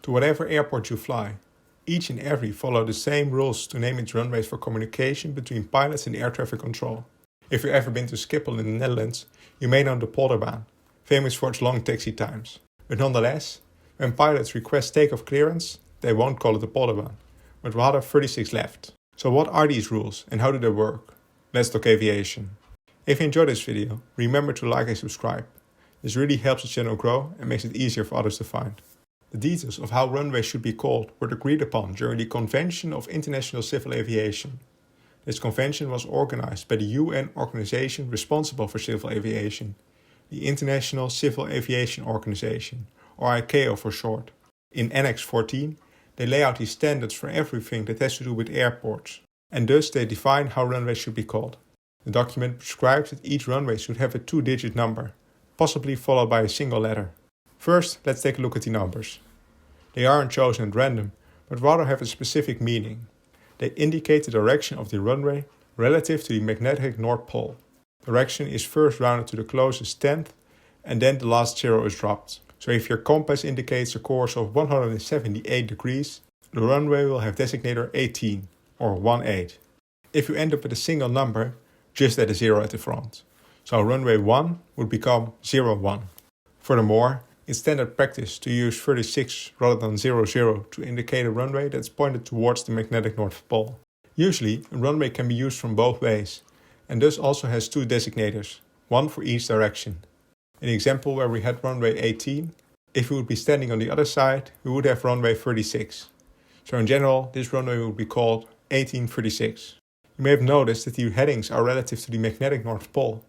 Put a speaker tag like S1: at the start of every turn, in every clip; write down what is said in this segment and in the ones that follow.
S1: To whatever airport you fly, each and every follow the same rules to name its runways for communication between pilots and air traffic control. If you've ever been to Schiphol in the Netherlands, you may know the Polderbaan, famous for its long taxi times. But nonetheless, when pilots request takeoff clearance, they won't call it the Polderbaan, but rather 36 left. So what are these rules and how do they work? Let's talk aviation. If you enjoyed this video, remember to like and subscribe. This really helps the channel grow and makes it easier for others to find. The details of how runways should be called were agreed upon during the Convention of International Civil Aviation. This convention was organized by the UN organization responsible for civil aviation, the International Civil Aviation Organization, or ICAO for short. In Annex 14, they lay out the standards for everything that has to do with airports, and thus they define how runways should be called. The document prescribes that each runway should have a 2-digit number, possibly followed by a single letter. First, let's take a look at the numbers. They aren't chosen at random, but rather have a specific meaning. They indicate the direction of the runway relative to the magnetic North Pole. Direction is first rounded to the closest tenth, and then the last zero is dropped. So if your compass indicates a course of 178 degrees, the runway will have designator 18, or 18. If you end up with a single number, just add a 0 at the front. So runway 1 would become 01. Furthermore, it's standard practice to use 36 rather than 00 to indicate a runway that's pointed towards the magnetic North Pole. Usually, a runway can be used from both ways, and thus also has 2 designators, one for each direction. In the example where we had runway 18, if we would be standing on the other side, we would have runway 36. So in general, this runway would be called 1836. You may have noticed that the headings are relative to the magnetic North Pole,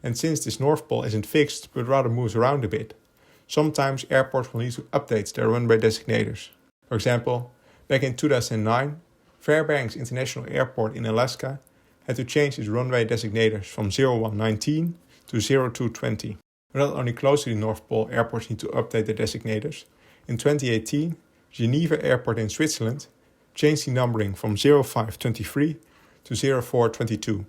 S1: and since this North Pole isn't fixed but rather moves around a bit, sometimes airports will need to update their runway designators. For example, back in 2009, Fairbanks International Airport in Alaska had to change its runway designators from 0119 to 0220. Not only close to the North Pole, airports need to update their designators. In 2018, Geneva Airport in Switzerland changed the numbering from 0523 to 0422.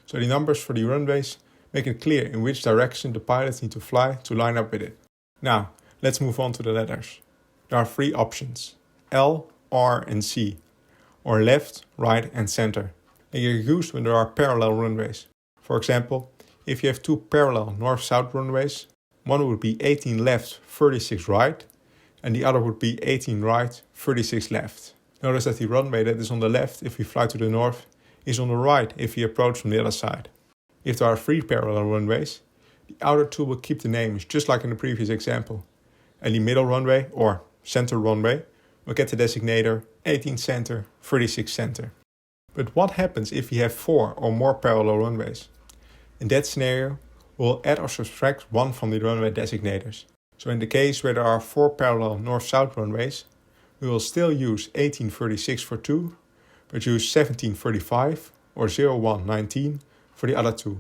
S1: So the numbers for the runways make it clear in which direction the pilots need to fly to line up with it. Now, let's move on to the letters. There are 3 options, L, R and C, or left, right and center. They are used when there are parallel runways. For example, if you have 2 parallel north-south runways, one would be 18 left, 36 right, and the other would be 18 right, 36 left. Notice that the runway that is on the left if we fly to the north is on the right if we approach from the other side. If there are 3 parallel runways, the outer 2 will keep the names just like in the previous example, and the middle runway, or center runway, will get the designator 18 center, 36 center. But what happens if we have 4 or more parallel runways? In that scenario, we'll add or subtract one from the runway designators. So in the case where there are 4 parallel north-south runways, we will still use 1836 for 2, but use 1735 or 0119 for the other 2.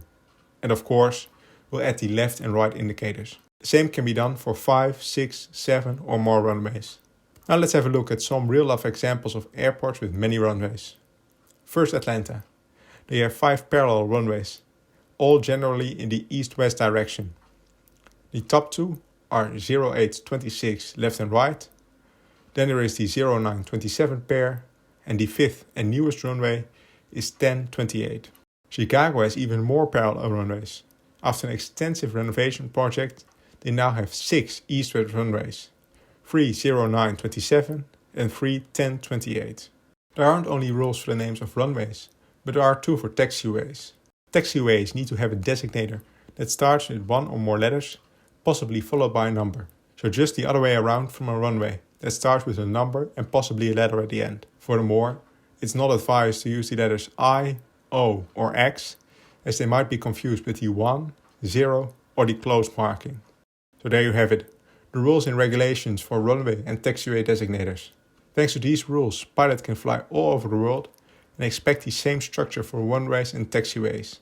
S1: And of course, we'll add the left and right indicators. The same can be done for 5, 6, 7 or more runways. Now let's have a look at some real-life examples of airports with many runways. First, Atlanta. They have 5 parallel runways, all generally in the east-west direction. The top 2 are 0826 left and right, then there is the 0927 pair, and the 5th and newest runway is 1028. Chicago has even more parallel runways. After an extensive renovation project, they now have 6 east-west runways, 3 0927 and 3 1028. There aren't only rules for the names of runways, but there are 2 for taxiways. Taxiways need to have a designator that starts with 1 or more letters, possibly followed by a number. So just the other way around from a runway that starts with a number and possibly a letter at the end. Furthermore, it's not advised to use the letters I, O or X, as they might be confused with the 1, 0 or the close marking. So there you have it, the rules and regulations for runway and taxiway designators. Thanks to these rules, pilots can fly all over the world and expect the same structure for runways and taxiways.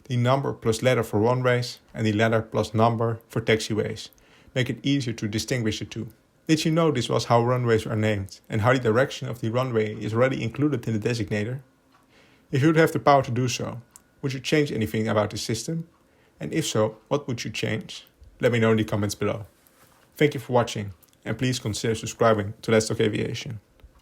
S1: The number plus letter for runways and the letter plus number for taxiways make it easier to distinguish the 2. Did you know this was how runways are named and how the direction of the runway is already included in the designator? If you would have the power to do so, would you change anything about the system? And if so, what would you change? Let me know in the comments below. Thank you for watching, and please consider subscribing to Let's Talk Aviation.